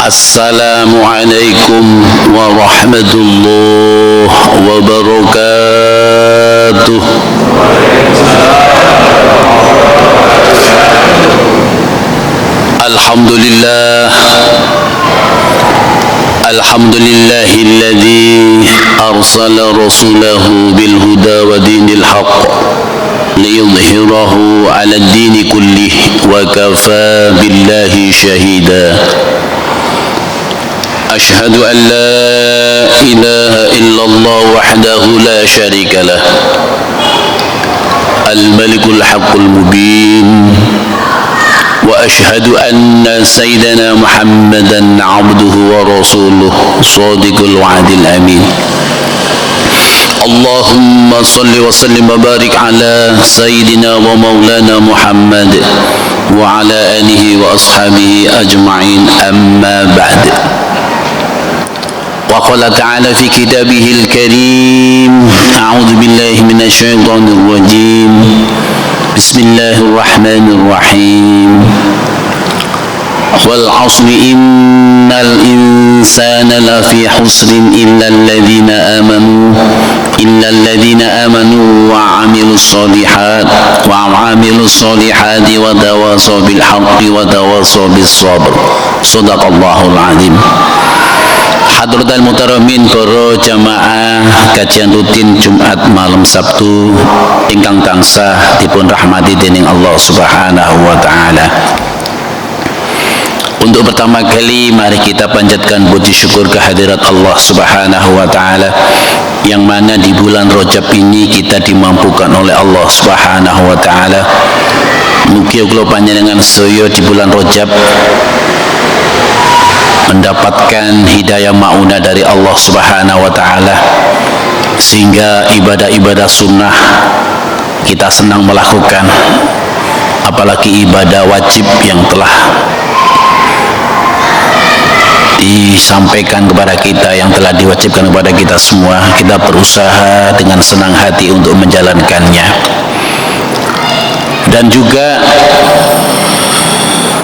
Assalamualaikum warahmatullahi wabarakatuh. Alhamdulillah, alhamdulillahilladzi arsala rasulahu bil huda wa dinil haqq liyudhhirahu 'ala ad-dini kullih wa kafaa billahi shahida. Ashhadu an la ilaha illallah wahdahu la syarika lah, al-malikul haqqul mubin. Wa ashhadu anna sayyidana Muhammadan abduhu wa rasuluhu shadiqul wa'dil amin. Allahumma salli wa sallim wa barik ala sayyidina wa maulana Muhammad wa ala alihi wa ashabihi ajma'in, amma ba'd. Wa qala ta'ala fi kitabihil karim, a'udzu billahi minasy syaithanir rajim. Bismillahirrahmanirrahim. Wal 'asri innal insana lafi husrin illal ladzina amanu wa 'amilus solihati wa tawasaw bil haqqi wa tawasaw bis sabr. Shadaqallahul 'azim. Hadratul Mukarramin, para jamaah kajian rutin Jumat malam Sabtu ingkang tansah dipun rahmati dening Allah Subhanahu wa taala. Untuk pertama kali mari kita panjatkan puji syukur kehadirat Allah Subhanahu wa taala yang mana di bulan Rajab ini kita dimampukan oleh Allah Subhanahu wa taala. Mugi kula panjenengan sedaya di bulan Rajab mendapatkan hidayah maunah dari Allah Subhanahu wa taala sehingga ibadah-ibadah sunnah kita senang melakukan, apalagi ibadah wajib yang telah disampaikan kepada kita, yang telah diwajibkan kepada kita semua, kita berusaha dengan senang hati untuk menjalankannya. Dan juga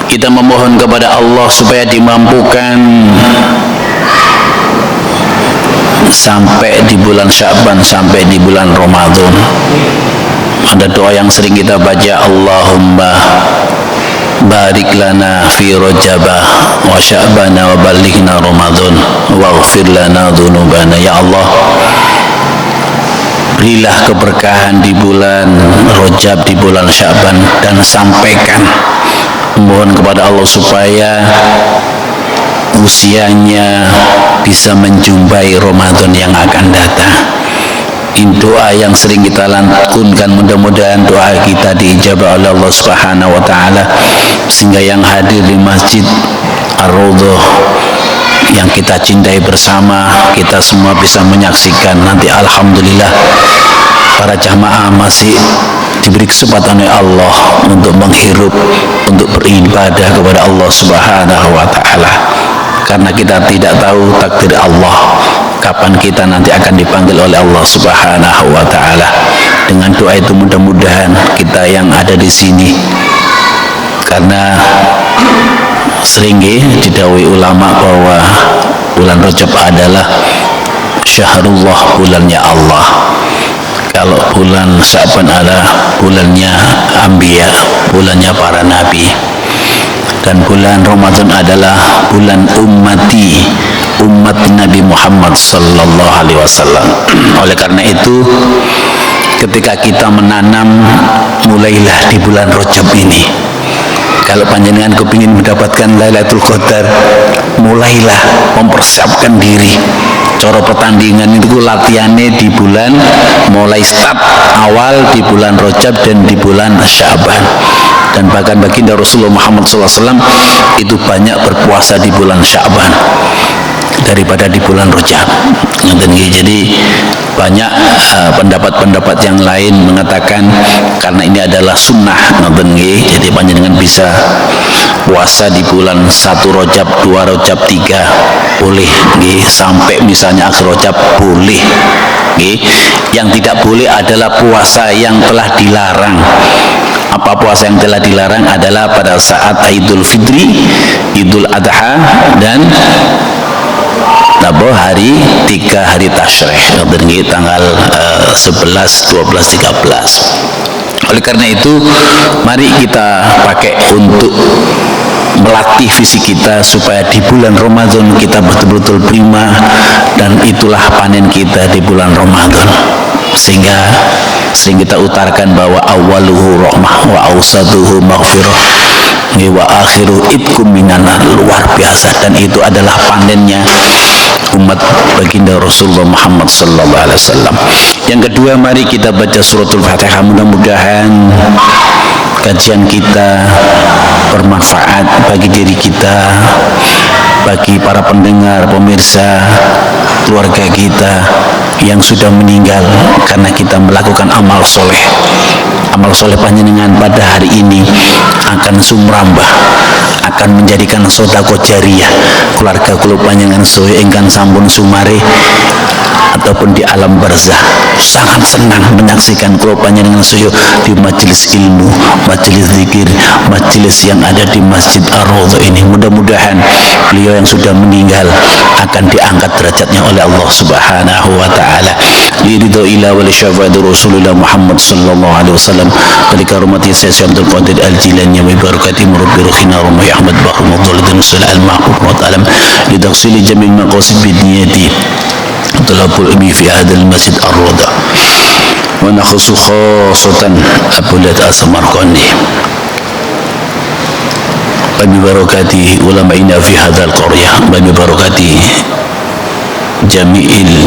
kita memohon kepada Allah supaya dimampukan sampai di bulan Sya'ban, sampai di bulan Ramadan. Ada doa yang sering kita baca, Allahumma barik lana fi Rajabah wa Sya'bana wa balighna Ramadan waghfir lana dzunubana. Ya Allah, berilah keberkahan di bulan Rajab, di bulan Sya'ban, dan sampaikan, mohon kepada Allah supaya usianya bisa menjumpai Ramadan yang akan datang. Ini doa yang sering kita lakukan, mudah-mudahan doa kita diijabah oleh Allah Subhanahu wa taala sehingga yang hadir di Masjid Ar-Raudhah yang kita cintai bersama, kita semua bisa menyaksikan nanti. Alhamdulillah, para jamaah masih diberi kesempatan oleh Allah untuk menghirup, untuk beribadah kepada Allah Subhanahu wa taala. Karena kita tidak tahu takdir Allah kapan kita nanti akan dipanggil oleh Allah Subhanahu wa taala. Dengan doa itu mudah-mudahan kita yang ada di sini, karena sering didhawuhi ulama bahwa bulan Rajab adalah syahrullah, bulannya Allah. Kalau bulan Sya'ban adalah bulannya Anbiya, bulannya para nabi. Dan bulan Ramadan adalah bulan ummati, umat Nabi Muhammad sallallahu alaihi wasallam. Oleh karena itu, ketika kita menanam, mulailah di bulan Rajab ini. Kalau panjenengan kepingin mendapatkan Lailatul Qadar, mulailah mempersiapkan diri. Cara pertandingan itu latihannya di bulan, mulai start awal di bulan Rajab dan di bulan Sya'ban. Dan bahkan baginda Rasulullah Muhammad SAW itu banyak berpuasa di bulan Sya'ban daripada di bulan Rajab. Jadi banyak pendapat-pendapat yang lain mengatakan karena ini adalah sunnah, jadi panjenengan bisa puasa di bulan 1 Rajab, 2 Rajab, 3 boleh, sampai misalnya akhir Rajab boleh. Yang tidak boleh adalah puasa yang telah dilarang. Apa puasa yang telah dilarang adalah pada saat Idul Fitri, Idul Adha, dan hari 3 hari Tasyrik, tanggal 11, 12, 13. Oleh karena itu, mari kita pakai untuk melatih fisik kita supaya di bulan Ramadan kita betul-betul prima, dan itulah panen kita di bulan Ramadan. Sehingga sering kita utarakan bahwa awaluhu rahmah wa awsaduhu maghfirah wa akhiru itkum minan nar. Luar biasa, dan itu adalah panennya umat baginda Rasulullah Muhammad sallallahu alaihi wasallam. Yang kedua, mari kita baca suratul Fatihah. Mudah-mudahan kajian kita bermanfaat bagi diri kita, bagi para pendengar, pemirsa, keluarga kita yang sudah meninggal karena kita melakukan amal soleh. Amal soleh panjenengan pada hari ini akan sumrambah, akan menjadikan sedekah jariyah. Keluarga kula panjenengan sedaya ingkang sampun sumare ataupun di alam barzah sangat senang menyaksikan kula panjenengan sedaya di majelis ilmu, majelis zikir, majelis yang ada di Masjid Ar-Raudhah ini. Mudah-mudahan beliau yang sudah meninggal akan diangkat derajatnya oleh Allah Subhanahu wa taala. Liridho ila wal syafaati Rasulullah Muhammad sallallahu alaihi wasallam, dari karomati Syekh Abdul Qadir Al-Jilani wa barakati murabbi ruhina Rumah Ahmad Bahru Mudhalidin Sulal Al-Mahbub wa ta'ala lidakhsili jamil maqasid bidniyati talabul ilmi fi hadal Masjid Ar-Raudhah wa nakhusu khasatan Abulat As-Samarqandi wa bi barakati ulama'ina fi hadal qaryah wa bi barakati jami'il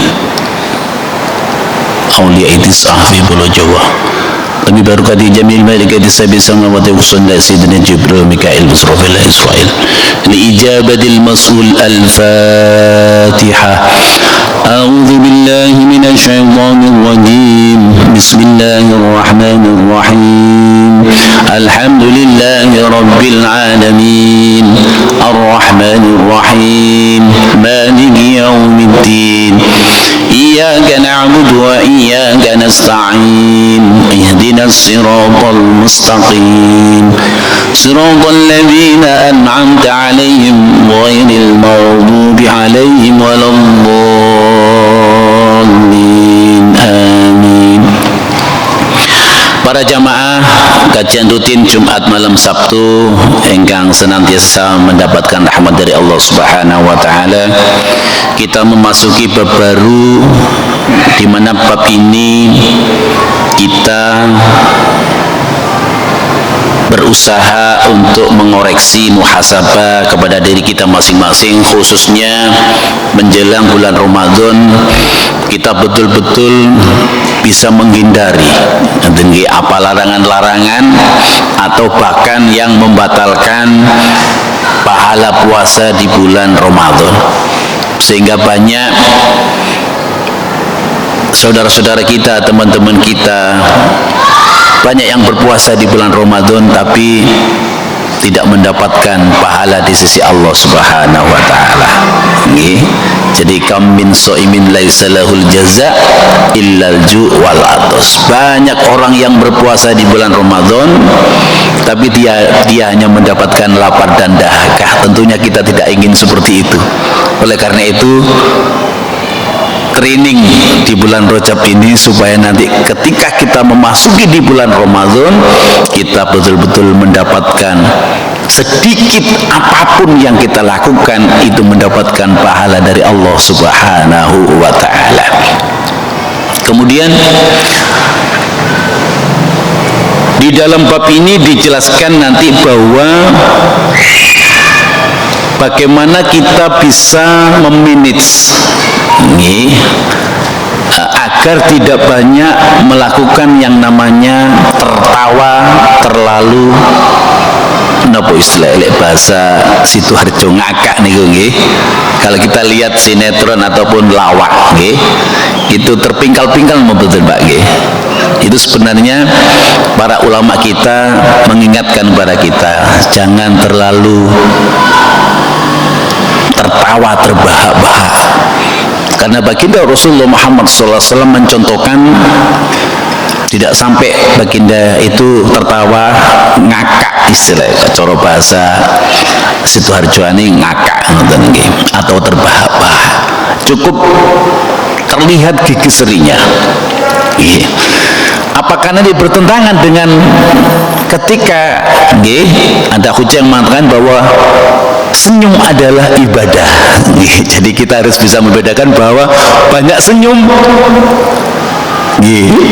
awliya itis'ah fi Pulau Jawa wa bi barakati jami'il malaikati sabi samawati wa sayyidina Jibril Mikail Israfil Israil li ijabatil mas'ul al-Fatihah. أعوذ بالله من الشيطان الرجيم بسم الله الرحمن الرحيم الحمد لله رب العالمين الرحمن الرحيم مالك يوم الدين إياك نعبد وإياك نستعين اهدنا الصراط المستقيم صراط الذين أنعمت عليهم غير المغضوب عليهم ولا الضالين. Amin. Para jamaah kajian rutin Jumat malam Sabtu engkang senantiasa mendapatkan rahmat dari Allah Subhanahu wa taala, kita memasuki bab baru di mana bab ini kita berusaha untuk mengoreksi muhasabah kepada diri kita masing-masing, khususnya menjelang bulan Ramadan kita betul-betul bisa menghindari apa larangan-larangan atau bahkan yang membatalkan pahala puasa di bulan Ramadan, sehingga banyak saudara-saudara kita, teman-teman kita, banyak yang berpuasa di bulan Ramadan tapi tidak mendapatkan pahala di sisi Allah Subhanahu wa taala. Jadi kam min shaimin laisa lahul jaza illal ju' wal atas. Banyak orang yang berpuasa di bulan Ramadan tapi dia hanya mendapatkan lapar dan dahaga. Tentunya kita tidak ingin seperti itu. Oleh karena itu, training di bulan Rajab ini supaya nanti ketika kita memasuki di bulan Ramadan kita betul-betul mendapatkan sedikit apapun yang kita lakukan itu mendapatkan pahala dari Allah Subhanahu wa taala. Kemudian di dalam bab ini dijelaskan nanti bahwa bagaimana kita bisa memanage agar tidak banyak melakukan yang namanya tertawa terlalu, napa istilah bahasa Sidoarjo ngakak niku nggih. Kalau kita lihat sinetron ataupun lawak nggih, itu terpingkal-pingkal betul Pak nggih. Itu sebenarnya para ulama kita mengingatkan kepada kita jangan terlalu tertawa terbahak-bahak. Karena baginda Rasulullah Muhammad SAW mencontohkan tidak sampai baginda itu tertawa ngakak, istilah cara bahasa Sidoarjoane ngakak atau terbahak-bahak, cukup terlihat gigi serinya. Apa karena dia bertentangan dengan ketika ada hujah yang mengatakan bahwa senyum adalah ibadah. Jadi kita harus bisa membedakan bahwa banyak senyum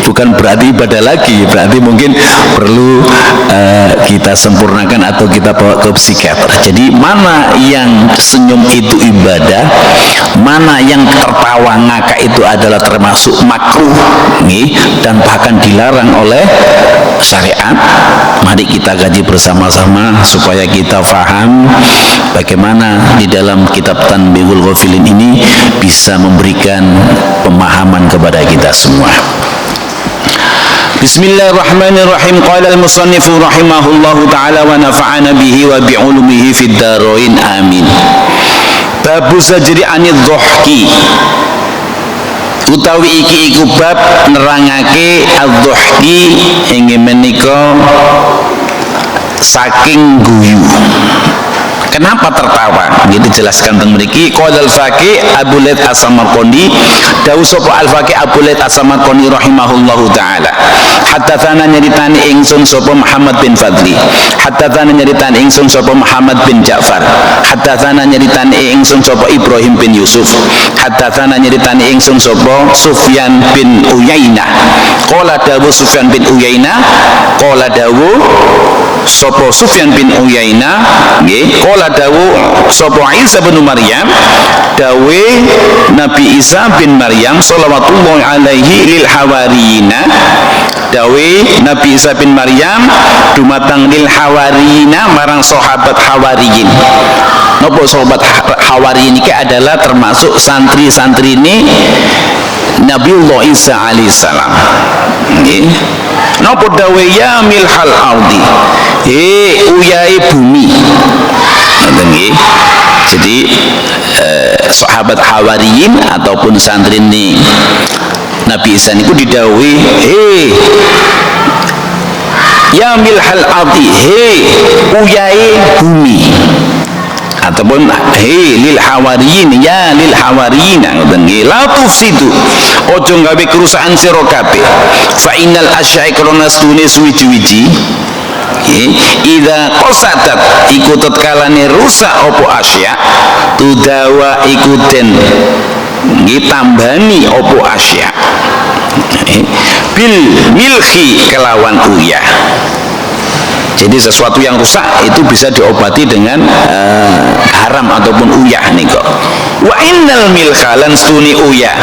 bukan berarti ibadah lagi, berarti mungkin perlu kita sempurnakan atau kita bawa ke psikiater. Jadi mana yang senyum itu ibadah, mana yang tertawa ngakak itu adalah termasuk makruh dan bahkan dilarang oleh syariat. Mari kita kaji bersama-sama supaya kita faham bagaimana di dalam kitab Tanbihul Ghafilin ini bisa memberikan pemahaman kepada kita semua. Bismillahirrahmanirrahim. Qala al-musannifu rahimahullahu ta'ala wa nafa'ana bihi wa bi'ulumihi fid darain amin. Babu sajri anid dhuhki, utawi iki iku bab nerangake ad-dhuhki inggih menika saking guyu. Kenapa tertawa? Gitu jelaskan teng mriki. Qala al-Faqih Abu Laits As-Samarqandi, dawuh sapa al-Faqih Abu Laits As-Samarqandi rahimahullahu taala. Haddatsana nyeritani ingsun sapa Muhammad bin Fadli. Haddatsana nyeritani ingsun sapa Muhammad bin Ja'far. Haddatsana nyeritani ingsun sapa Ibrahim bin Yusuf. Haddatsana nyeritani ingsun sapa Sufyan bin Uyainah. Qala dawuh Sufyan bin Uyainah, qala dawuh sapa Sufyan bin Uyainah nggih, qala dawuh sapa Isa bin Maryam, dawe Nabi Isa bin Maryam sallallahu alaihi lil hawariyina, dawe Nabi Isa bin Maryam dumateng lil hawariyina marang sahabat hawariyin. Napa sahabat hawariyin iki adalah termasuk santri-santri ini Nabiullah Isa alaihissalam. Nggih. Napa dawe ya milhal ardi, uyai bumi. Nggih. Jadi sahabat hawariyin ataupun santri ini Nabi Isa niku didhawuhi ya milhal ardi, uyai bumi, ataupun lil hawariyin, ya lil hawariyin, ngoten nggih. La tufsidu, ojo gawe kerusakan sira kabeh. Fa innal asya'i krana stune suwiji-wiji idza qasadat iku tetkalane rusak apa asya, tudawa iku den nggih tambani apa asya bil milhi kelawan uyah. Jadi sesuatu yang rusak itu bisa diobati dengan haram ataupun uyah nih kok. Wa innal milkhalan stuni uyah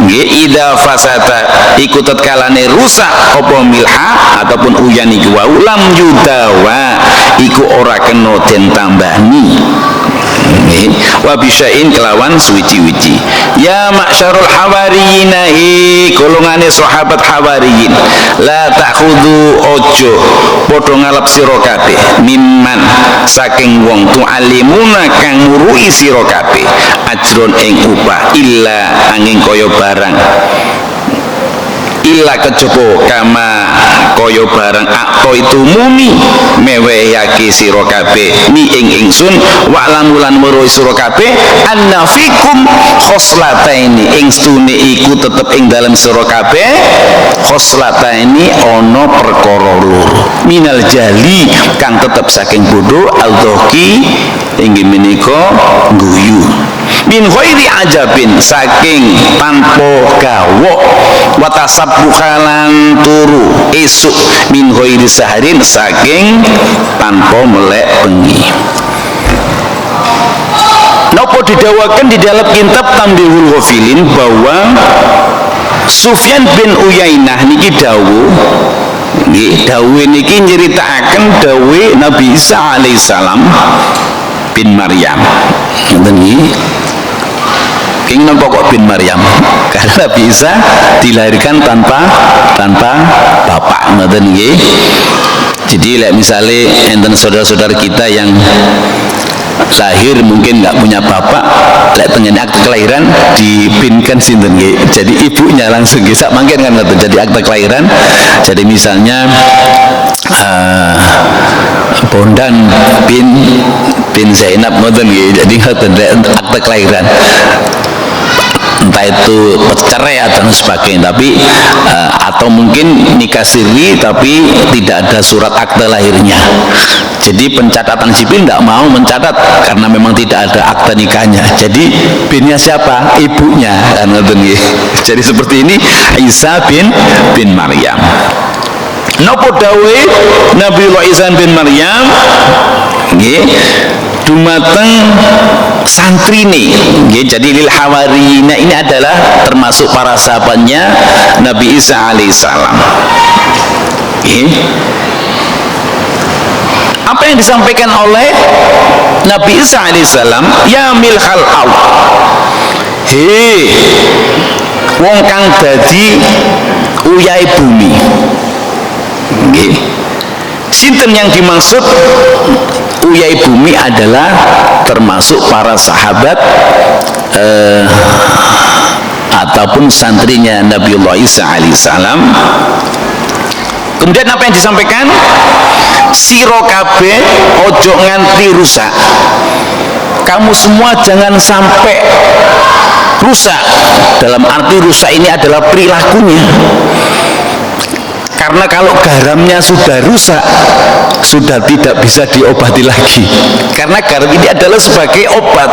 nggih idza fasata iku tetkalane rusak apa milha ataupun uyah niku wau lam yudawa iku ora kena den tambani. Wa bisya'in kelawan suwiji-wiji. Ya ma'syarul hawariyina, golongane sahabat hawariyin, la ta'khudhu ojo padha ngalap sira kabeh mimman saking wong tu'alimuna kang nguruhi sira kabeh ajron ing upah illa angin kaya barang, illa kejaba kama kaya barang akto itu mumi mewehake sira kabeh ni ing ingsun wa lamulan weruh sira kabeh anna fikum khoslataini, ing stune iku tetep ing dalem sira kabeh khoslataini ana perkara loro minal jali kang tetep saking bodho al-dhaki inggih menika guyu min ghairi ajabin saking tanpa gawok watasabbuhalan turu esuk min ghairi saharin saking tanpa melek bengi. Napa didawakan di dalam kitab Tanbihul Ghafilin bahwa Sufyan bin Uyainah niki dawuh nggih, dawuh niki nyeritakaken dawuh Nabi Isa alaihissalam bin Maryam. Ngoten nggih. Kenging pokok bin Maryam karena Nabi Isa dilahirkan tanpa bapak, ngoten nggih. Jadi misalnya enten saudara-saudara kita yang lahir mungkin nggak punya bapak, lek tengene akte kelahiran dipinkan sinten nggih. Jadi ibunya langsung nggih sak mangken kan ngoten. Jadi akte kelahiran. Jadi misalnya Bondan bin Zainab ngoten nggih. Jadi ngoten akte kelahiran. Entah itu cerai atau sebagainya, tapi atau mungkin nikah siri tapi tidak ada surat akte lahirnya. Jadi pencatatan sipil tidak mau mencatat karena memang tidak ada akte nikahnya. Jadi binnya siapa? Ibunya kan. Jadi seperti ini Isa bin Maryam. Napa dawe Nabiullah Isa bin Maryam nggih dumateng santrine nggih. Jadi lil hawariyina ini adalah termasuk para sahabatnya Nabi Isa alaihissalam. Nggih. Apa yang disampaikan oleh Nabi Isa alaihissalam, ya milhal aw, he wong kang dadi uyai bumi. Nggih. Sinten yang dimaksud uyai bumi adalah termasuk para sahabat ataupun santrinya Nabiullah Isa alaihissalam. Kemudian apa yang disampaikan? Siro kabeh ojo nganti rusak. Kamu semua jangan sampai rusak. Dalam arti rusak ini adalah perilakunya. Karena kalau garamnya sudah rusak, sudah tidak bisa diobati lagi. Karena garam ini adalah sebagai obat.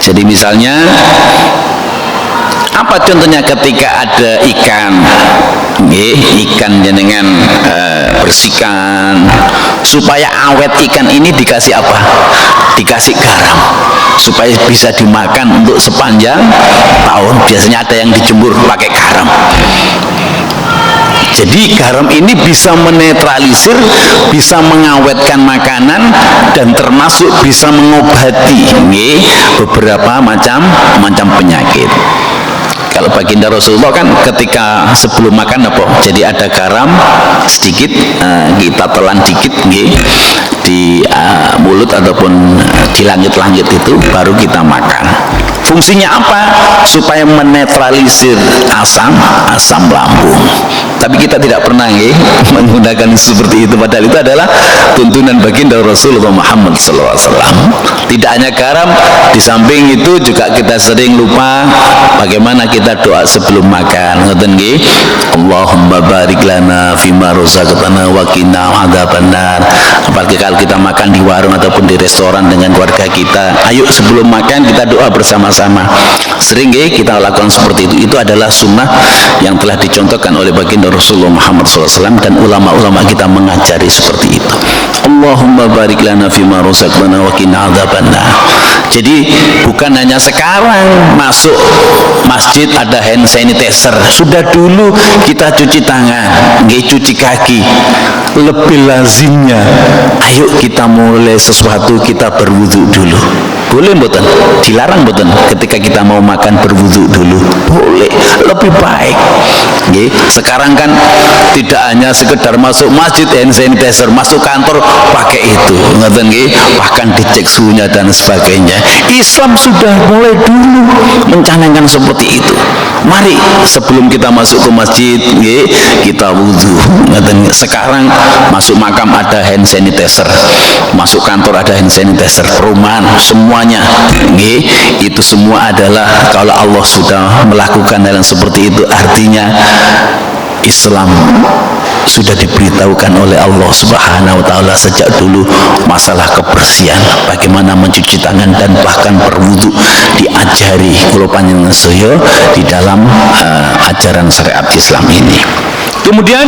Jadi misalnya, apa contohnya ketika ada ikan, ikan dengan bersihkan, supaya awet ikan ini dikasih apa? Dikasih garam, supaya bisa dimakan untuk sepanjang tahun. Biasanya ada yang dijemur pakai garam. Jadi garam ini bisa menetralisir, bisa mengawetkan makanan, dan termasuk bisa mengobati beberapa macam penyakit. Kalau baginda Rasulullah kan ketika sebelum makan apa? Jadi ada garam sedikit, kita telan dikit di mulut ataupun di langit-langit itu, baru kita makan. Fungsinya apa? Supaya menetralisir asam lambung. Tapi kita tidak pernah menggunakan seperti itu, padahal itu adalah tuntunan baginda Rasulullah Muhammad SAW. Tidak hanya garam, di samping itu juga kita sering lupa bagaimana kita doa sebelum makan. Ngoten nggih, Allahumma barik lana fima razaqtana wa qina adzabannar. Apalagi kalau kita makan di warung ataupun di restoran dengan keluarga kita, ayo sebelum makan kita doa bersama-sama. Sering kita lakukan seperti itu. Itu adalah sunnah yang telah dicontohkan oleh baginda Rasulullah Muhammad SAW, dan ulama-ulama kita mengajari seperti itu. Allahumma barik lana fima razaqtana wa qina adzabannar. Jadi bukan hanya sekarang masuk masjid ada hand sanitizer, sudah dulu kita cuci tangan, cuci kaki. Lebih lazimnya, ayo kita mulai sesuatu kita berwudu dulu. Boleh mboten? Dilarang mboten ketika kita mau makan berwudu dulu? Boleh, lebih baik. Sekarang kan tidak hanya sekedar masuk masjid hand sanitizer, masuk kantor pakai itu, ngoten nggih, bahkan dicek suhunya dan sebagainya. Islam sudah mulai dulu mencanangkan seperti itu. Mari sebelum kita masuk ke masjid kita wudu. Sekarang masuk makam ada hand sanitizer, masuk kantor ada hand sanitizer, perumahan semuanya itu semua adalah, kalau Allah sudah melakukan hal yang seperti itu, artinya Islam sudah diberitahukan oleh Allah Subhanahu wa taala sejak dulu masalah kebersihan, bagaimana mencuci tangan dan bahkan berwudu diajari kula panjenengan sedaya di dalam ajaran syariat Islam ini. Kemudian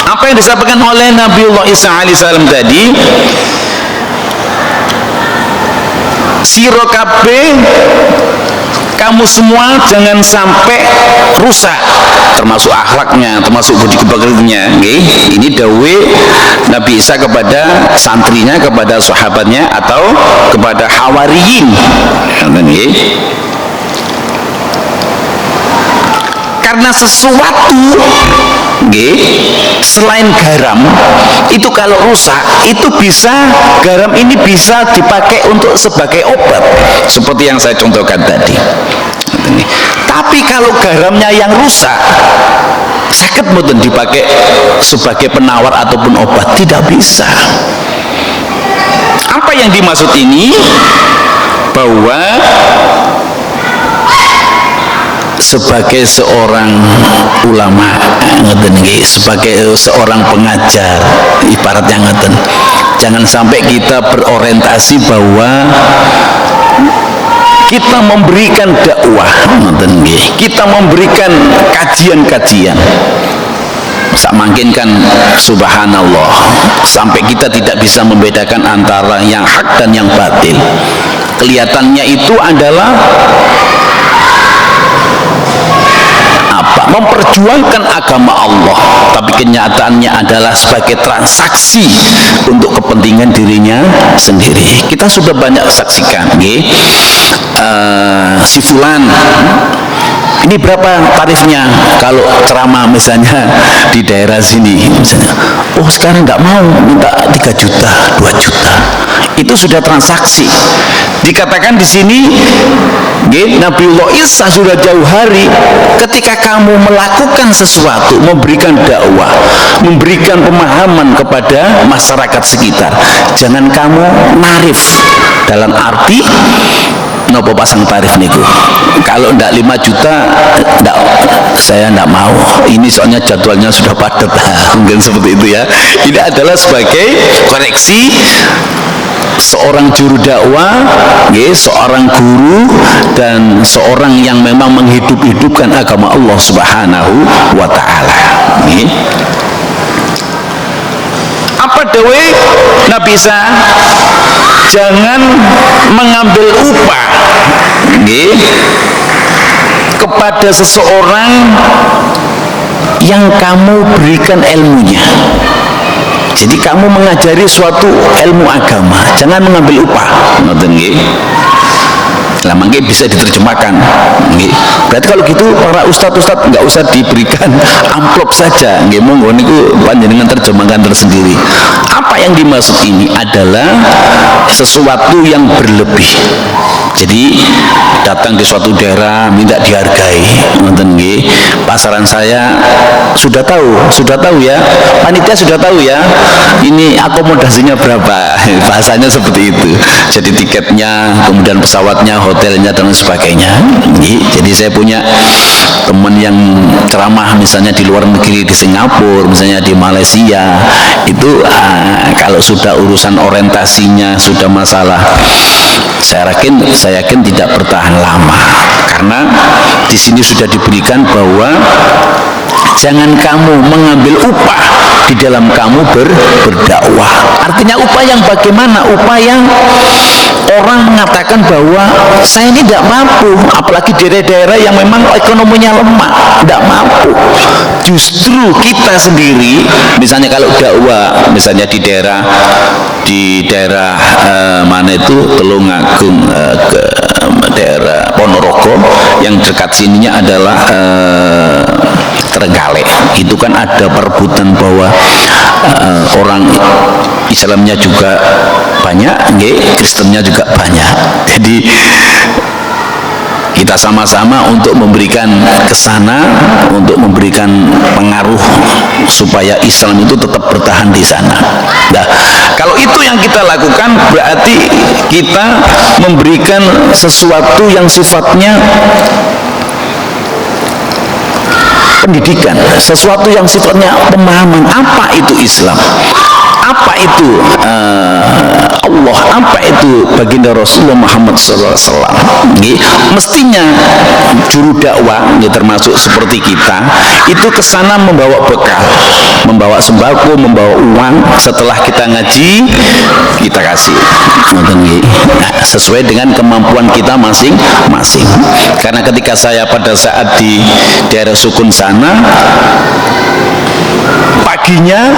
apa yang disampaikan oleh Nabiullah Isa alaihissalam tadi, sira kabeh kamu semua jangan sampai rusak, termasuk akhlaknya, termasuk budi pekertinya. Ini dawe Nabi Isa kepada santrinya, kepada sahabatnya, atau kepada hawariyin. Karena sesuatu selain garam itu kalau rusak itu garam ini bisa dipakai untuk sebagai obat seperti yang saya contohkan tadi. Tapi kalau garamnya yang rusak sakit mboten dipakai sebagai penawar ataupun obat, tidak bisa. Apa yang dimaksud ini? Bahwa sebagai seorang ulama, sebagai seorang pengajar, ibaratnya ngeten, jangan sampai kita berorientasi bahwa kita memberikan dakwah, kita memberikan kajian-kajian, mungkin kan subhanallah sampai kita tidak bisa membedakan antara yang hak dan yang batil. Kelihatannya itu adalah memperjuangkan agama Allah, tapi kenyataannya adalah sebagai transaksi untuk kepentingan dirinya sendiri. Kita sudah banyak saksikan, si fulan ini berapa tarifnya kalau ceramah misalnya di daerah sini misalnya, oh sekarang nggak mau, minta 3 juta 2 juta, itu sudah transaksi. Dikatakan di sini Nabiullah Isa sudah jauh hari ketika kamu melakukan sesuatu, memberikan dakwah, memberikan pemahaman kepada masyarakat sekitar, jangan kamu narif dalam arti nopo pasang tarif niku. Kalau ndak 5 juta saya ndak mau, ini soalnya jadwalnya sudah padat. Mungkin seperti itu ya. Ini adalah sebagai koreksi seorang juru dakwah, seorang guru dan seorang yang memang menghidup-hidupkan agama Allah Subhanahu wa taala. Apa dawe Nabi Isa? Jangan mengambil upah kepada seseorang yang kamu berikan ilmunya. Jadi kamu mengajari suatu ilmu agama, jangan mengambil upah. Lah mungkin bisa diterjemahkan. Berarti kalau gitu para ustadz nggak usah diberikan amplop saja. Monggo niku panjenengan terjemahkan tersendiri. Apa yang dimaksud ini adalah sesuatu yang berlebih. Jadi datang di suatu daerah minta dihargai, pasaran saya sudah tahu ya, panitia sudah tahu ya, ini akomodasinya berapa, bahasanya seperti itu. Jadi tiketnya, kemudian pesawatnya, hotelnya dan sebagainya. Jadi saya punya teman yang ceramah misalnya di luar negeri, di Singapura, misalnya di Malaysia, itu kalau sudah urusan orientasinya, sudah masalah, saya yakin tidak bertahan lama, karena di sini sudah diberikan bahwa jangan kamu mengambil upah di dalam kamu berdakwah. Artinya upah yang bagaimana? Upah yang orang mengatakan bahwa saya ini tidak mampu, apalagi daerah-daerah yang memang ekonominya lemah, tidak mampu. Justru kita sendiri, misalnya kalau dakwah, misalnya di daerah mana itu Tulungagung, ke daerah Ponorogo, yang dekat sininya adalah Trenggalek. Itu kan ada perebutan bahwa orang Islamnya juga banyak, Kristennya juga banyak. Jadi kita sama-sama untuk memberikan kesana, untuk memberikan pengaruh supaya Islam itu tetap bertahan di sana. Nah, kalau itu yang kita lakukan, berarti kita memberikan sesuatu yang sifatnya pendidikan, sesuatu yang sifatnya pemahaman. Apa itu Islam? Apa itu Allah? Apa itu baginda Rasulullah Muhammad SAW? Mestinya juru dakwah, termasuk seperti kita, itu kesana membawa bekal, membawa sembako, membawa uang. Setelah kita ngaji, kita kasih, sesuai dengan kemampuan kita masing-masing. Karena ketika saya pada saat di daerah Sukun sana, paginya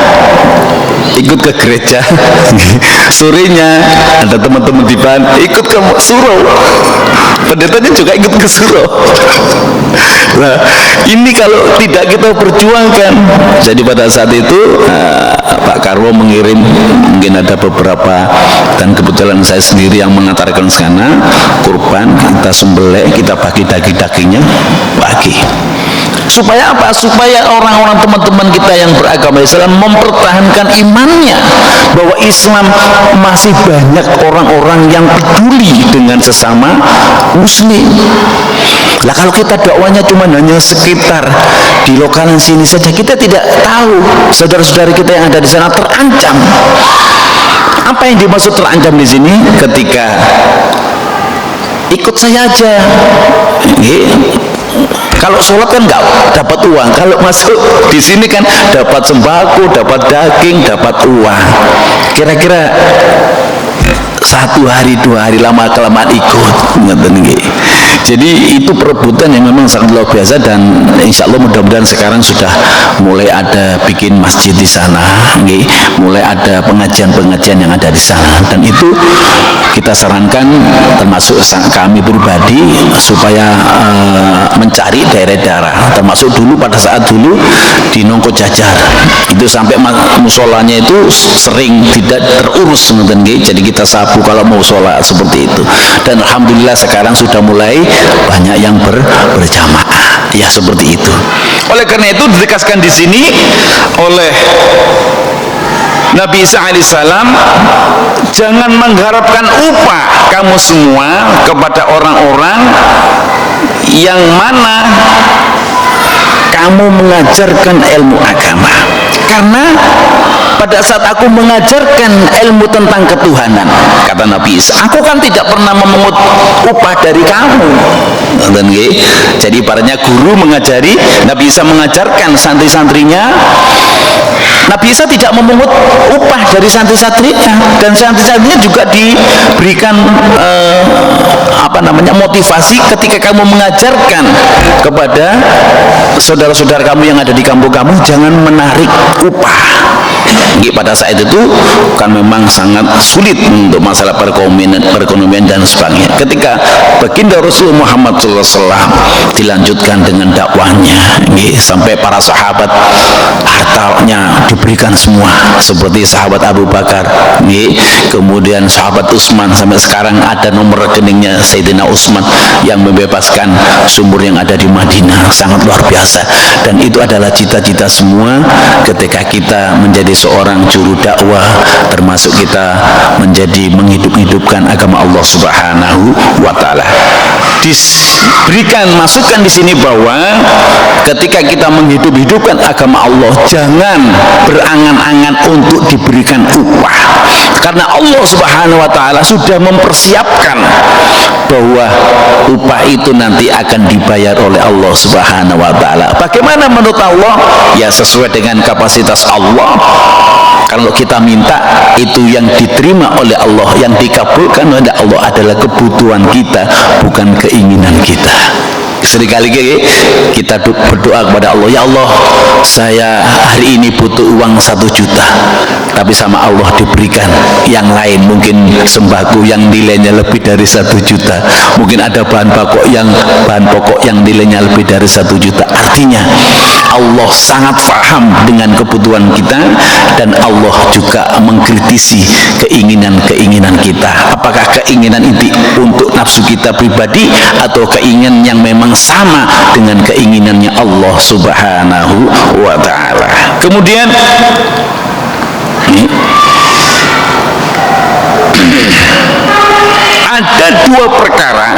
ikut ke gereja, sorenya ada teman-teman di ban ikut ke surau, pendetanya juga ikut ke surau. Nah, ini kalau tidak kita perjuangkan. Jadi pada saat itu Pak Karwo mengirim, mungkin ada beberapa, dan kebetulan saya sendiri yang mengantarkan sana kurban, kita sembelih, kita bagi daging-dagingnya bagi. Supaya apa? Supaya orang-orang teman-teman kita yang beragama Islam mempertahankan imannya, bahwa Islam masih banyak orang-orang yang peduli dengan sesama muslim. Lah kalau kita dakwanya cuma hanya sekitar di lokalan sini saja, kita tidak tahu saudara-saudara kita yang ada di sana terancam. Apa yang dimaksud terancam di sini? Ketika ikut saya aja, kalau sholat kan nggak dapat uang, kalau masuk di sini kan dapat sembako, dapat daging, dapat uang. Kira-kira 1 hari 2 hari lama kelamaan ikut. Jadi itu perebutan yang memang sangat luar biasa, dan insya Allah mudah-mudahan sekarang sudah mulai ada bikin masjid di sana, mulai ada pengajian-pengajian yang ada di sana, dan itu kita sarankan termasuk kami pribadi supaya mencari daerah-daerah, termasuk dulu pada saat dulu di Nongko Jajar itu sampai musolanya itu sering tidak terurus, jadi kita sabu kalau mau sholat seperti itu, dan alhamdulillah sekarang sudah mulai banyak yang berjamaah ya seperti itu. Oleh karena itu ditegaskan di sini oleh Nabi Isa alaihissalam, jangan mengharapkan upah kamu semua kepada orang-orang yang mana kamu mengajarkan ilmu agama, karena pada saat aku mengajarkan ilmu tentang ketuhanan, kata Nabi Isa, aku kan tidak pernah memungut upah dari kamu. Jadi ibaratnya guru mengajari, Nabi Isa mengajarkan santri-santrinya, Nabi Isa tidak memungut upah dari santri-santrinya, dan santri-santrinya juga diberikan motivasi ketika kamu mengajarkan kepada saudara-saudara kamu yang ada di kampung kamu, jangan menarik upah. Pada saat itu kan memang sangat sulit untuk masalah perekonomian dan sebagainya. Ketika baginda Rasulullah Muhammad SAW dilanjutkan dengan dakwahnya, sampai para sahabat hartanya diberikan semua, seperti sahabat Abu Bakar, kemudian sahabat Utsman, sampai sekarang ada nomor rekeningnya Sayyidina Utsman yang membebaskan sumur yang ada di Madinah, sangat luar biasa. Dan itu adalah cita-cita semua ketika kita menjadi seorang juru dakwah, termasuk kita menjadi menghidup-hidupkan agama Allah Subhanahu wa taala. Diberikan masukan di sini bahwa ketika kita menghidup-hidupkan agama Allah, jangan berangan-angan untuk diberikan upah, karena Allah Subhanahu wa taala sudah mempersiapkan bahwa upah itu nanti akan dibayar oleh Allah Subhanahu wa taala. Bagaimana menurut Allah? Ya sesuai dengan kapasitas Allah. Kalau kita minta, itu yang diterima oleh Allah, yang dikabulkan oleh Allah adalah kebutuhan kita, bukan keinginan kita. Seringkali kita berdoa kepada Allah, ya Allah, saya hari ini butuh uang 1 juta, tapi sama Allah diberikan yang lain, mungkin sembako yang nilainya lebih dari 1 juta, mungkin ada bahan pokok yang nilainya lebih dari 1 juta. Artinya Allah sangat paham dengan kebutuhan kita, dan Allah juga mengkritisi keinginan-keinginan kita. Apakah keinginan itu untuk nafsu kita pribadi, atau keinginan yang memang sama dengan keinginannya Allah Subhanahu wa ta'ala. Kemudian ada 2 perkara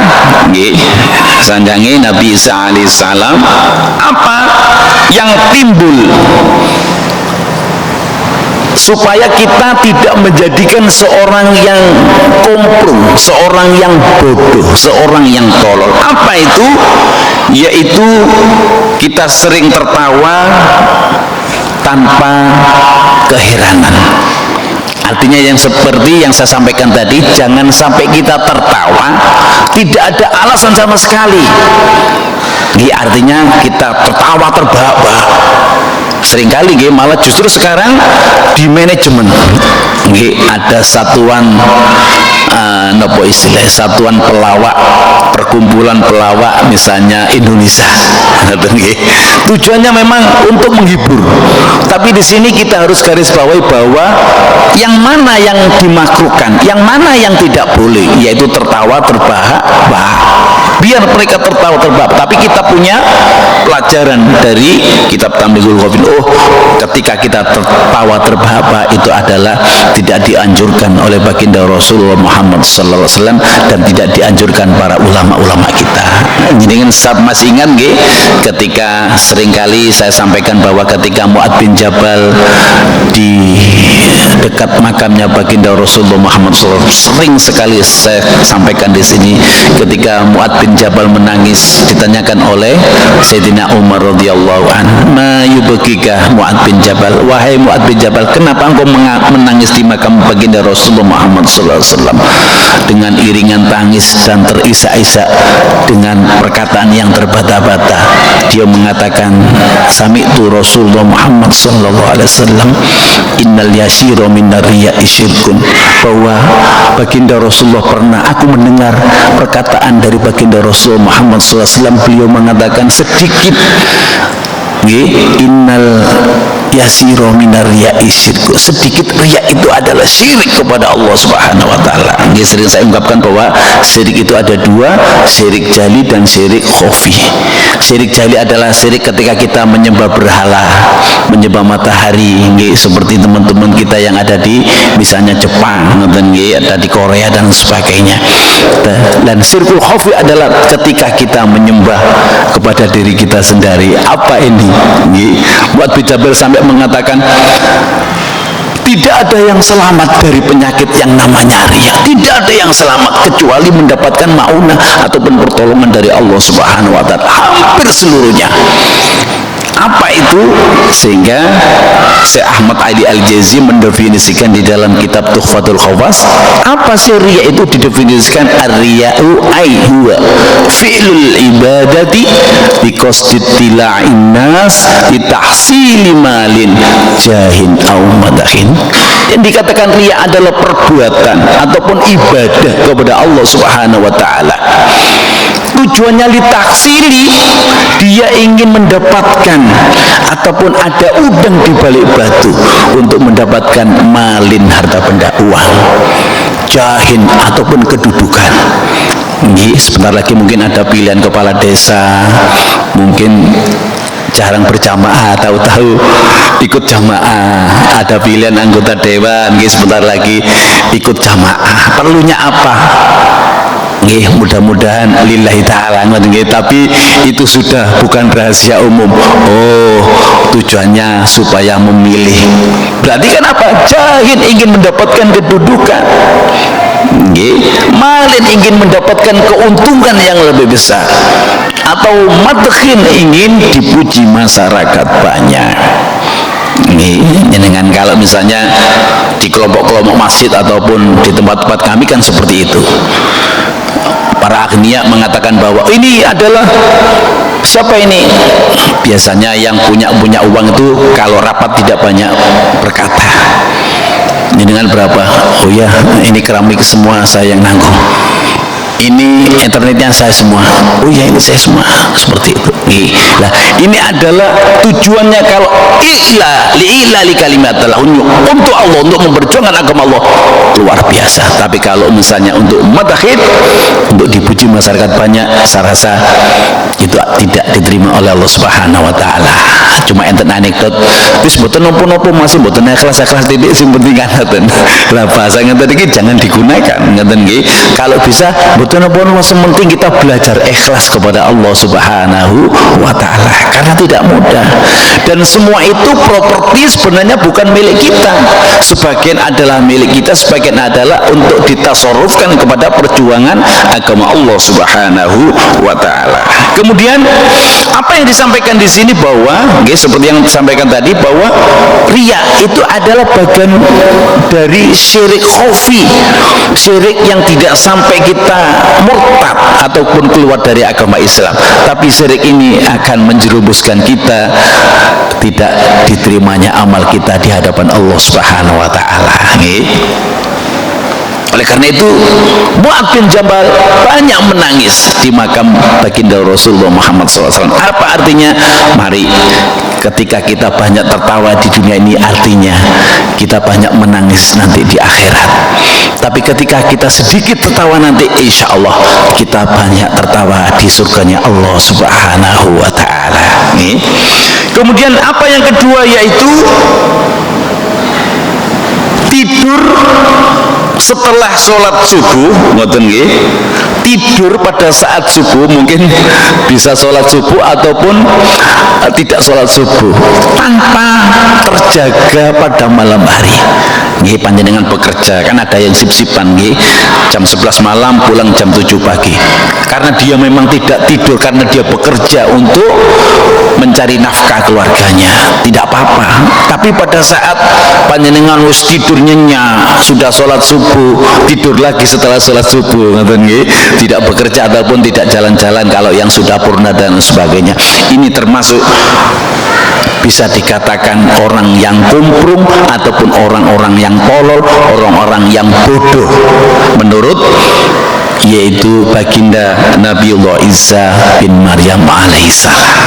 sanjangi Nabi Isa alaihissalam, apa yang timbul supaya kita tidak menjadikan seorang yang komplung, seorang yang bodoh, seorang yang tolol. Apa itu? Yaitu kita sering tertawa tanpa keheranan. Artinya yang seperti yang saya sampaikan tadi, jangan sampai kita tertawa tidak ada alasan sama sekali. Artinya kita tertawa terbahak-bahak, Seringkali nggih malah justru sekarang di manajemen nggih ada satuan nopo istilah satuan pelawak, perkumpulan pelawak misalnya Indonesia. Tujuannya memang untuk menghibur. Tapi di sini kita harus garis bawahi bahwa yang mana yang dimakruhkan, yang mana yang tidak boleh, yaitu tertawa terbahak-bahak. Biar mereka tertawa terbahak. Tapi kita punya pelajaran dari kitab Tamlighul Ghafil. Oh, ketika kita tertawa terbahak-bahak itu adalah tidak dianjurkan oleh baginda Rasulullah Muhammad sallallahu alaihi wasallam dan tidak dianjurkan para ulama-ulama kita. Jadi masih ingat nggih ketika seringkali saya sampaikan bahwa ketika Mu'adz bin Jabal di dekat makamnya baginda Rasulullah Muhammad SAW, sering sekali saya sampaikan di sini ketika Mu'adz bin Jabal menangis, ditanyakan oleh Sayyidina Umar radhiyallahu anhu, "Ma yubkika Mu'adz bin Jabal?" Wahai Mu'adz bin Jabal, kenapa engkau menangis di makam baginda Rasulullah Muhammad SAW? Dengan iringan tangis dan terisak-isak dengan perkataan yang terbata-bata, dia mengatakan, "Sami'tu Rasulullah Muhammad sallallahu alaihi wasallam, innal yasira minar riya'i syirkun." Bahwa baginda Rasulullah pernah aku mendengar perkataan dari baginda Rasulullah Muhammad sallallahu alaihi wasallam, beliau mengatakan sedikit innal yasiro minar riya'i syirku, sedikit riya itu adalah syirik kepada Allah Subhanahu wa taala. Sering saya ungkapkan bahwa syirik itu ada dua, syirik jali dan syirik khafi. Syirik jali adalah syirik ketika kita menyembah berhala, menyembah matahari, seperti teman-teman kita yang ada di misalnya Jepang, ada di Korea dan sebagainya. Dan syirkul khafi adalah ketika kita menyembah kepada diri kita sendiri. Apa ini? Mu'adz bin Jabal sampai mengatakan, tidak ada yang selamat dari penyakit yang namanya riya. Tidak ada yang selamat kecuali mendapatkan maunah ataupun pertolongan dari Allah Subhanahu wa taala. Hampir seluruhnya. Apa itu? Sehingga Syekh Ahmad Ali Al-Jazi mendefinisikan di dalam kitab Tuhfatul Khawas, apa sih riya itu? Didefinisikan ar-riya'u ay huwa fi'lul ibadati biqasdi tila'in nas litahsili malin jahin au madahin. Yang dikatakan riya adalah perbuatan ataupun ibadah kepada Allah Subhanahu wa taala. Tujuannya litaksili, dia ingin mendapatkan ataupun ada udang di balik batu untuk mendapatkan malin, harta benda, uang, jahin ataupun kedudukan. Ini sebentar lagi mungkin ada pilihan kepala desa, mungkin jarang berjamaah, tahu-tahu ikut jamaah. Ada pilihan anggota dewan, sebentar lagi ikut jamaah. Perlunya apa? Mudah-mudahan lillahi ta'ala, tapi itu sudah bukan rahasia umum. Oh, tujuannya supaya memilih. Berarti kan apa? Jahin ingin mendapatkan kedudukan, malin ingin mendapatkan keuntungan yang lebih besar, atau madkhin ingin dipuji masyarakat banyak. Dengan kalau misalnya di kelompok-kelompok masjid ataupun di tempat-tempat kami kan seperti itu. Para agniya mengatakan bahwa ini adalah siapa ini? Biasanya yang punya uang itu kalau rapat tidak banyak berkata. Ini dengan berapa? Oh ya, ini keramik semua saya yang nanggung. Ini internetnya saya semua. Oh ya, ini saya semua. Seperti itu. Nah, ini adalah tujuannya kalau li'ila li kalimatillah, untuk Allah, untuk memperjuangkan agama Allah, luar biasa. Tapi kalau misalnya untuk madakhid, untuk dipuji masyarakat banyak, saya rasa itu tidak diterima oleh Allah Subhanahu wa taala. Cuma enten anekdot, wis mboten napa-napa, masih mboten ikhlas-ikhlas titik sing penting ngoten. Lah bahasa ngeten iki jangan digunakan, ngoten nggih. Kalau bisa mboten napa-napa, sementing kita belajar ikhlas kepada Allah Subhanahu wa taala, karena tidak mudah. Dan semua itu properti sebenarnya bukan milik kita. Sebagian adalah milik kita, sebagian adalah untuk ditasarrufkan kepada perjuangan agama Allah Subhanahu wa taala. Kemudian apa yang disampaikan di sini bahwa seperti yang disampaikan tadi bahwa riya itu adalah bagian dari syirik khafi, syirik yang tidak sampai kita murtad ataupun keluar dari agama Islam. Tapi syirik ini akan menjerumuskan kita tidak diterimanya amal kita di hadapan Allah Subhanahu wa taala. Oleh karena itu Mu'adz bin Jabal banyak menangis di makam baginda Rasulullah Muhammad SAW. Apa artinya? Mari, ketika kita banyak tertawa di dunia ini, artinya kita banyak menangis nanti di akhirat. Tapi ketika kita sedikit tertawa nanti, insya Allah kita banyak tertawa di surganya Allah Subhanahu wa ta'ala. Kemudian apa yang kedua, yaitu tidur setelah sholat subuh. Ngoten nggih, tidur pada saat subuh, mungkin bisa sholat subuh ataupun tidak sholat subuh, tanpa terjaga pada malam hari. Nggih, panjenengan bekerja, kan ada yang sip-sipan nggih, jam 11 malam pulang jam 7 pagi. Karena dia memang tidak tidur, karena dia bekerja untuk mencari nafkah keluarganya, tidak apa-apa. Tapi pada saat panjenengan wis tidur nyenyak, sudah sholat subuh, tidur lagi setelah sholat subuh, tidak bekerja ataupun tidak jalan-jalan kalau yang sudah purna dan sebagainya, ini termasuk bisa dikatakan orang yang kumprung ataupun orang-orang yang tolol, orang-orang yang bodoh menurut yaitu baginda Nabiullah Isa bin Maryam alaihissalam.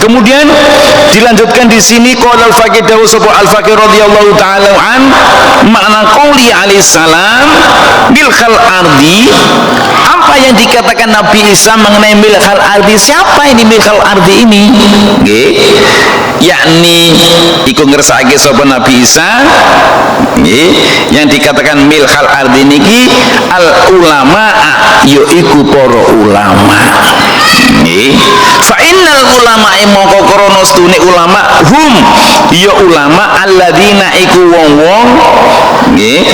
Kemudian dilanjutkan di sini, qala al-faqih dawu sapa al-faqih radhiyallahu taala an, makna qauli alaihissalam milkhal ardi. Apa yang dikatakan Nabi Isa mengenai milkhal ardi? Siapa ini milkhal ardi ini? Nggih, yakni iku ngersakake sapa Nabi Isa nggih, yang dikatakan milkhal ardi niki al ulama, yaiku para ulama. Nggih, fa innal ulama mongko krana stune ulama hum ya ulama alladzina iku wong-wong nggih,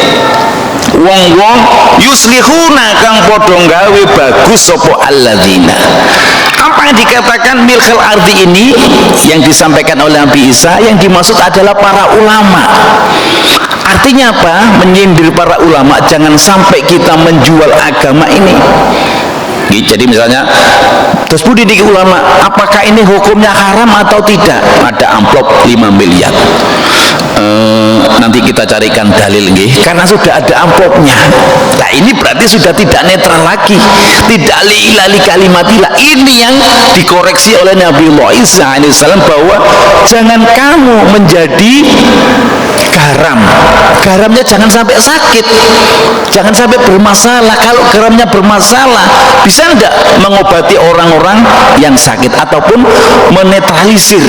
wong-wong yuslihuna kang padha gawe bagus sapa alladzina. Apa yang dikatakan milkhal ardi ini yang disampaikan oleh Nabi Isa, yang dimaksud adalah para ulama. Artinya apa? Menyindir para ulama, jangan sampai kita menjual agama ini. Jadi misalnya, terus budi di ulama, apakah ini hukumnya haram atau tidak? Ada amplop 5 miliar. Nanti kita carikan dalil nggih, karena sudah ada amplopnya. Nah, ini berarti sudah tidak netral lagi, tidak li'ilali kalimatillah. Ini yang dikoreksi oleh Nabiullah Isa alaihissalam, bahwa jangan kamu menjadi garam. Garamnya jangan sampai sakit, jangan sampai bermasalah. Kalau garamnya bermasalah, bisa tidak mengobati orang-orang yang sakit ataupun menetralisir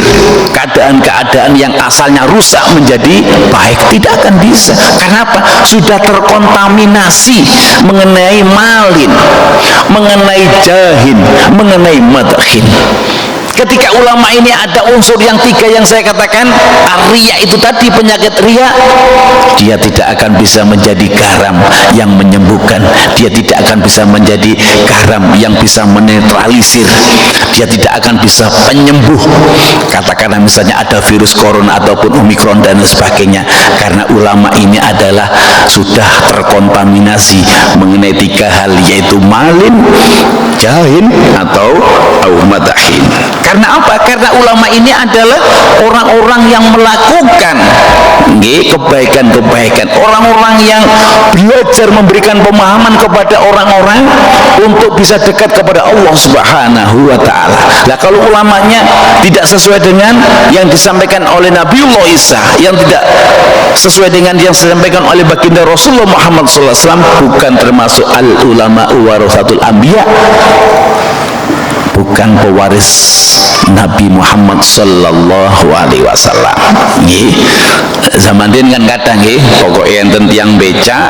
keadaan-keadaan yang asalnya rusak menjadi baik? Tidak akan bisa. Karena apa? Sudah terkontaminasi mengenai malin, mengenai jahin, mengenai madkhin. Ketika ulama ini ada unsur yang 3 yang saya katakan, riya itu tadi, penyakit riya, dia tidak akan bisa menjadi garam yang menyembuhkan, dia tidak akan bisa menjadi garam yang bisa menetralisir, dia tidak akan bisa penyembuh. Katakanlah misalnya ada virus corona ataupun omikron dan sebagainya, karena ulama ini adalah sudah terkontaminasi mengenai 3 hal, yaitu malin, jahin, atau madkhin. Karena apa? Karena ulama ini adalah orang-orang yang melakukan kebaikan-kebaikan, orang-orang yang belajar memberikan pemahaman kepada orang-orang untuk bisa dekat kepada Allah Subhanahu wa ta'ala. Nah, kalau ulamanya tidak sesuai dengan yang disampaikan oleh Nabiullah Isa, yang tidak sesuai dengan yang disampaikan oleh baginda Rasulullah Muhammad SAW, bukan termasuk al-ulama warasatul anbiya, bukan pewaris Nabi Muhammad sallallahu alaihi wasallam. Nggih. Zaman den kan kadang nggih, pokoke enten tiyang becak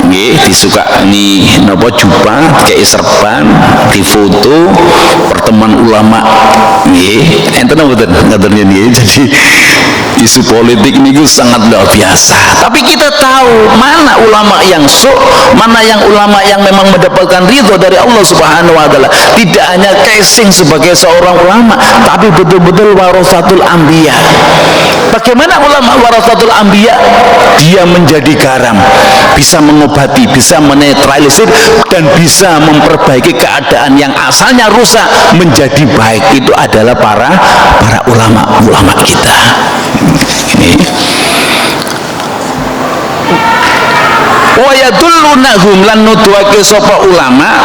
nggih disukani napa jubah, dikei serban, difoto pertemuan ulama nggih. Enten mboten ngaten nggih. Jadi isu politik niku sangat luar biasa. Tapi kita tahu mana ulama yang mana yang ulama yang memang mendapatkan ridho dari Allah Subhanahu wa taala. Tidak hanya casing sebagai seorang ulama, tapi betul-betul warasatul anbiya. Bagaimana ulama warasatul anbiya? Dia menjadi garam, bisa mengobati, bisa menetralisir, dan bisa memperbaiki keadaan yang asalnya rusak menjadi baik. Itu adalah para ulama kita. Ini wa yadullunahum lan nuduhake sapa ulama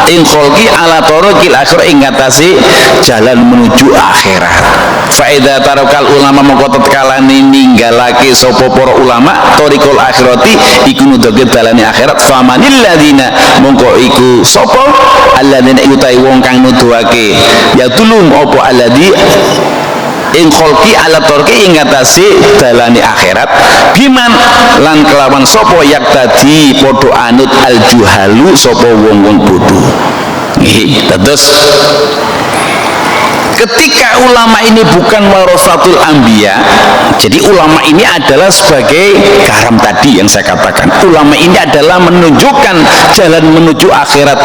ing kholqi ala tariqil akhir ing ngatasi jalan menuju akhirat. Fa idza tarakal ulama mongko tetkalane ninggalake sapa para ulama tariqul akhirati iku nuduhake dalane akhirat, famanil ladzina mongko iku sapa alladzina yutai wong kang nuduhake yadulum apa alladzi ing kholqi ala torki ing ngatasi dalani akhirat biman lan kelawan sopo yak tadi podo anut al juhalu sopo wong bodoh. Terus ketika ulama ini bukan warasatul anbiya, jadi ulama ini adalah sebagai garam tadi yang saya katakan. Ulama ini adalah menunjukkan jalan menuju akhirat.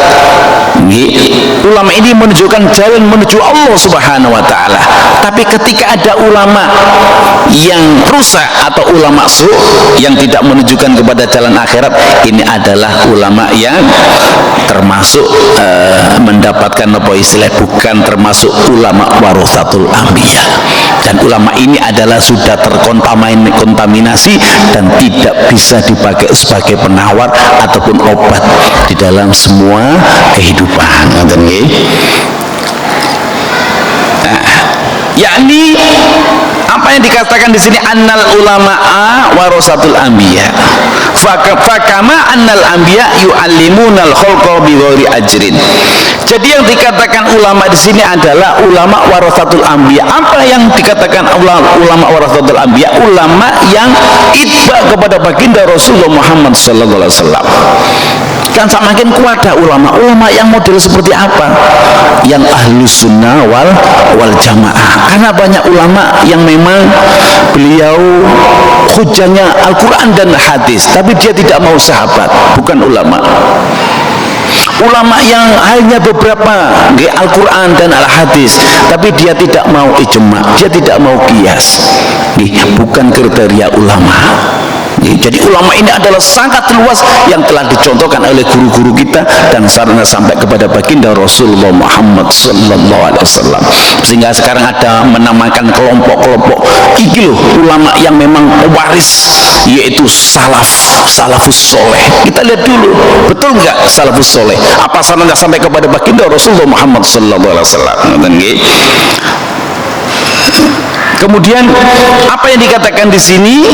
Ulama ini menunjukkan jalan menuju Allah Subhanahu wa ta'ala. Tapi ketika ada ulama yang rusak atau ulama su yang tidak menunjukkan kepada jalan akhirat, ini adalah ulama yang termasuk mendapatkan apa istilah, bukan termasuk ulama warasatul anbiya. Dan ulama ini adalah sudah terkontaminasi dan tidak bisa dipakai sebagai penawar ataupun obat di dalam semua kehidupan. Yakni apa yang dikatakan di sini, annal ulama'a warasatul anbiya fakama annal anbiya yu'allimunal khalqa bighairi ajrin. Jadi yang dikatakan ulama di sini adalah ulama warasatul anbiya. Apa yang dikatakan ulama warasatul anbiya? Ulama yang itba kepada baginda Rasulullah Muhammad sallallahu alaihi wasallam. Kan semakin kuat ada ulama yang model seperti apa? Yang ahlus sunnah wal jamaah. Karena banyak ulama yang memang beliau hujahnya Al-Quran dan hadis, tapi dia tidak mau sahabat, bukan ulama. Ulama yang hanya beberapa Al-Quran dan Al-Hadis, tapi dia tidak mau ijma, dia tidak mau qiyas, bukan kriteria ulama. Jadi ulama ini adalah sangat luas yang telah dicontohkan oleh guru-guru kita dan sarana sampai kepada baginda Rasulullah Muhammad sallallahu alaihi wasallam. Sehingga sekarang ada menamakan kelompok-kelompok iki loh, ulama yang memang waris, yaitu salafus soleh. Kita lihat dulu, betul nggak salafus soleh? Apa sanadnya sampai kepada baginda Rasulullah Muhammad sallallahu alaihi wasallam? Kemudian apa yang dikatakan di sini?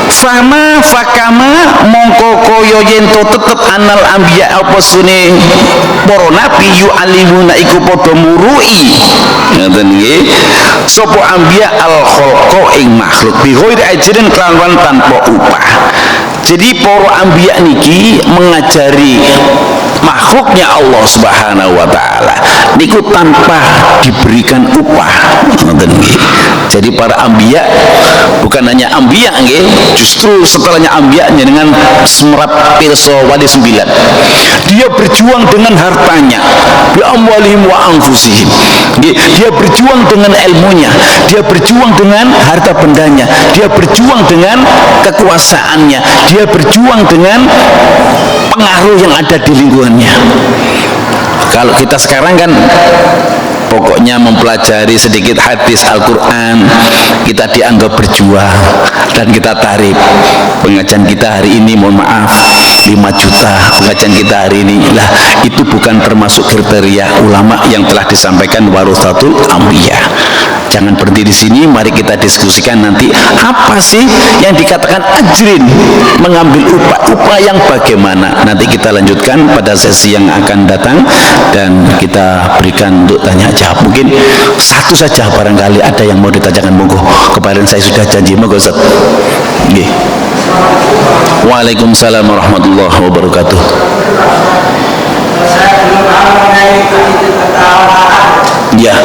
Fama fakama mongko koyo yento tetep anal anbiya apa sune para nabi yu'alimuna iku padha murui. Ngoten nggih. Sapa anbiya al khalqa ing makhluk bi ghairi ajrin kelawan tanpa upah. Jadi para anbiya niki mengajari makhluknya Allah Subhanahu wa ta'ala niku tanpa diberikan upah. Jadi para anbiya bukan hanya anbiya nggih, justru setelahnya anbiya dengan semerap pirsa wali 9. Dia berjuang dengan hartanya, bi amwalihim wa anfusihim. Dia berjuang dengan ilmunya, dia berjuang dengan harta bendanya, dia berjuang dengan kekuasaannya, dia berjuang dengan pengaruh yang ada di lingkungannya. Kalau kita sekarang kan pokoknya mempelajari sedikit hadis Al-Quran, kita dianggap berjuang dan kita tarif. Pengajian kita hari ini mohon maaf 5 juta pengajian kita hari ini lah, itu bukan termasuk kriteria ulama yang telah disampaikan warasatul anbiya. Jangan berhenti di sini, mari kita diskusikan nanti apa sih yang dikatakan ajrin, mengambil upah yang bagaimana. Nanti kita lanjutkan pada sesi yang akan datang dan kita berikan untuk tanya jawab. Mungkin satu saja barangkali ada yang mau ditanyakan, monggo. Kemarin saya sudah janji, monggo Ustaz. Nggih. Waalaikumsalam warahmatullahi wabarakatuh. Ya.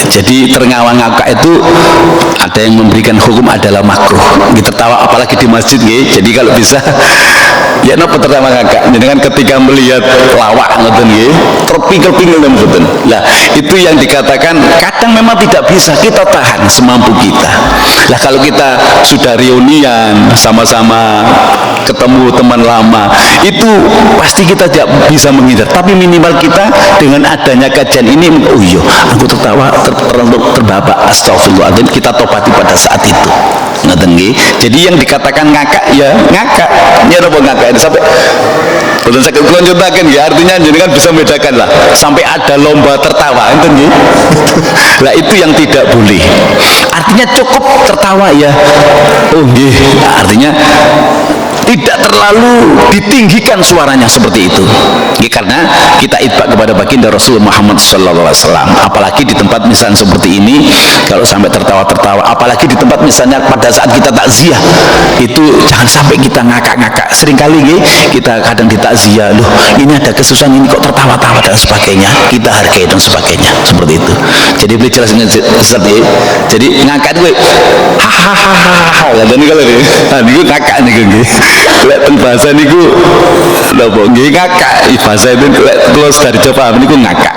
Jadi Jadi tertawa itu ada yang memberikan hukum adalah makruh. Kita tertawa apalagi di masjid nggih. Jadi kalau bisa ya napa tertawa ngakak. Jadi kan ketika melihat lawak ngoten nggih, terpingkel-pingkel mboten. Lah itu yang dikatakan kadang memang tidak bisa kita tahan semampu kita. Lah kalau kita sudah reunian sama-sama ketemu teman lama, itu pasti kita tidak bisa menghindar. Tapi minimal kita dengan adanya kajian ini, oh iya, aku tertawa terbabak, astagfirullahaladzim, kita tobati pada saat itu. Ngoten nggih. Jadi yang dikatakan ngakak ya ngakak. Ya napa ngakak itu sampai betul sakit kelonjotaken ya, artinya jenengan bisa membedakan lah sampai ada lomba tertawa enten nggih. Lah itu yang tidak boleh. Artinya cukup tertawa ya. Oh nggih, artinya tidak terlalu ditinggikan suaranya seperti itu. Ya, karena kita itbak kepada baginda Rasulullah Muhammad sallallahu alaihi wasallam. Apalagi di tempat misalnya seperti ini, kalau sampai tertawa-tertawa, apalagi di tempat misalnya pada saat kita takziah, itu jangan sampai kita ngakak-ngakak. Seringkali kita kadang di takziah, loh ini ada kesusahan ini kok tertawa-tawa dan sebagainya, kita hargai dan sebagainya, seperti itu. Jadi boleh jelaskan Ustaz ya. Jadi ngakak itu hahaha dan kalau ini ngakak nih nggih. Lek bahasa niku napa nggih ngakak. Bahasa itu kalau dari Jawa niku ngakak.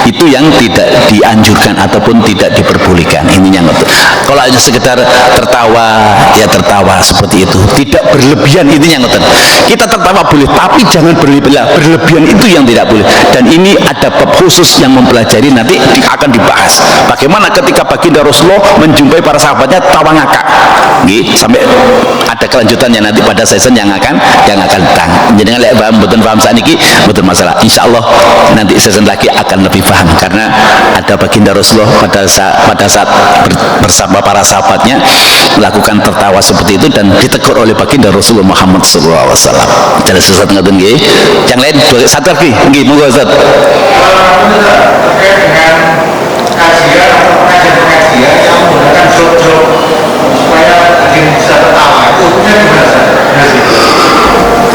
Itu yang tidak dianjurkan ataupun tidak diperbolehkan. Intinya ngoten. Kalau hanya sekedar tertawa, ya tertawa seperti itu. Tidak berlebihan, intinya ngoten. Kita tertawa boleh, tapi jangan berlebihan. Berlebihan itu yang tidak boleh. Dan ini ada bab khusus yang mempelajari, nanti akan dibahas. Bagaimana ketika baginda Rasulullah menjumpai para sahabatnya tawa ngakak. Nggih, sampai ada kelanjutannya nanti pada season yang akan datang. Jadi lek paham saniki mboten masalah. Insyaallah nanti season lagi akan lebih paham, karena ada baginda Rasulullah pada saat bersama para sahabatnya melakukan tertawa seperti itu dan ditegur oleh baginda Rasulullah Muhammad sallallahu alaihi wasallam. Jelas Ustaz ngoten nggih. Yang lain satu lagi nggih, monggo Ustaz. Terkait dengan kajian atau pengajian yang menggunakan job-job supaya bisa tertawa, itu hukumnya gimana?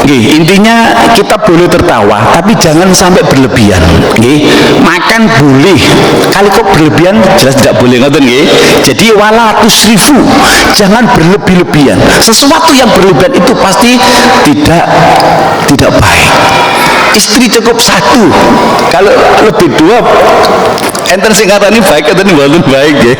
Nggih, intinya kita boleh tertawa tapi jangan sampai berlebihan. Nggih, makan boleh, kali kok berlebihan jelas tidak boleh, ngoten nggih. Jadi wala tusrifu, jangan berlebih-lebihan. Sesuatu yang berlebihan itu pasti tidak baik. Istri cukup satu, kalau lebih dua enten sing ngatani baik, enten mboten baik nggih.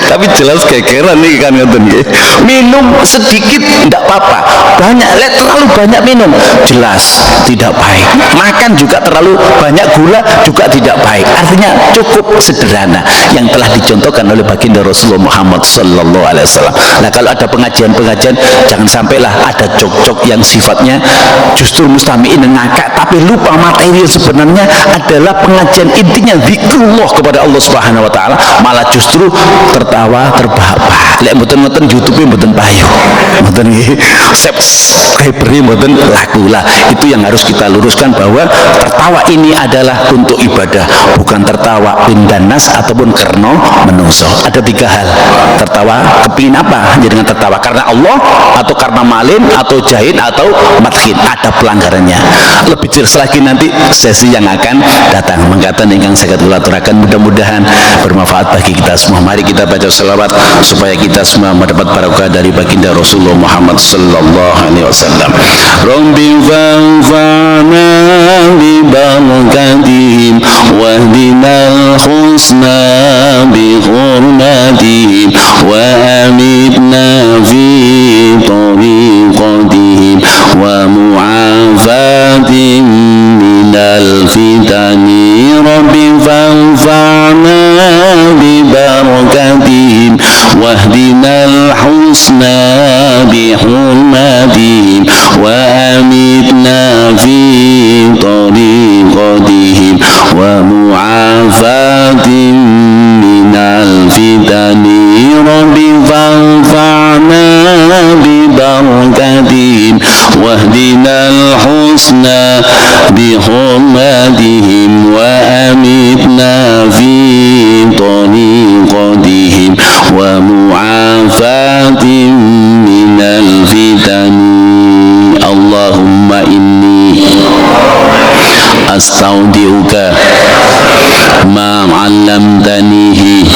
Tapi jelas gegeran nih kan ngoten nggih. Minum sedikit enggak apa-apa. Banyak, terlalu banyak minum jelas tidak baik. Makan juga terlalu banyak gula juga tidak baik. Artinya cukup sederhana yang telah dicontohkan oleh baginda Rasulullah Muhammad sallallahu alaihi wasallam. Nah, kalau ada pengajian-pengajian jangan sampailah ada jok-jok yang sifatnya justru mustami'in ngakak tapi lupa materi sebenarnya adalah pengajian intinya zikrullah kepada Allah Subhanahu wa taala, malah justru tertawa terbahak-bahak. Lek mboten-mboten YouTube mboten payu. Mboten nggih. Subscriber mboten laku lah. Itu yang harus kita luruskan, bahwa tertawa ini adalah untuk ibadah, bukan tertawa pindanas ataupun kerno menungso. Ada tiga hal. Tertawa kepingin apa? Jadi dengan tertawa karena Allah atau karena malin atau jahil atau madhin. Ada pelanggarannya. Lebih jelas lagi nanti sesi yang akan datang. Mengatakan ingkang saged kula aturaken, mudah-mudahan bermanfaat bagi kita semua. Mari kita baca selawat supaya kita semua mendapat barokah dari baginda Rasulullah Muhammad sallallahu alaihi wasallam. Rabbi fa'fana bi barakatihim wahdinal husna bi hurmatihim wa amitna fi tariqatihim wa mu'afatim minal fitani. Rabbi fa'fana bi barakatihim wahdinal husna bi hurmatihim wa amitna fi tariqatihim wa mu'afatim minal fitani. Rabbi fa'fana bi barakatihim wahdinal husna bi hurmatihim wa amitna fi tariqatihim wa mu'afatim minal fitani. Allahumma inni astaudiuka ma 'allamtanihi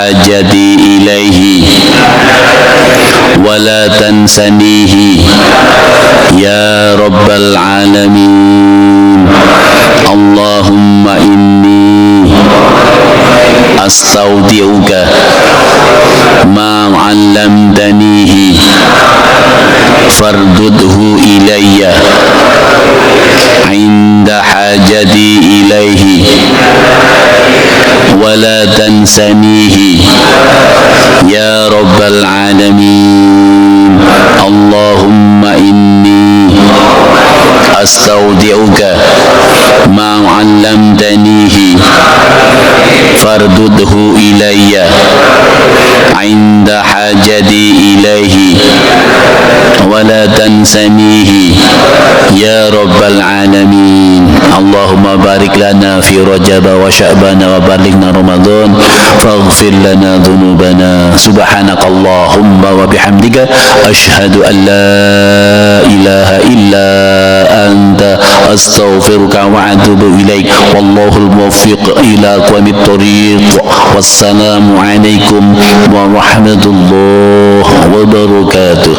حاجتي إليه ولا تنسنيه يا رب العالمين اللهم إني أستودعك ما علمتنيه فاردده إلي عند حاجتي إليه ولا تنسنيه يا رب العالمين اللهم إني أستودعك ما علمتنيه فاردده إلي عند حاجتي إليه ولا تنسنيه يا رب العالمين اللهم بارك لنا في رجب وشعبان وبلغنا رمضان فاغفر لنا ذنوبنا سبحانك اللهم وبحمدك أشهد أن لا إله إلا أنت أستغفرك وأتوب إليك والله الموفق إلى أقوم الطريق والسلام عليكم ورحمة الله وبركاته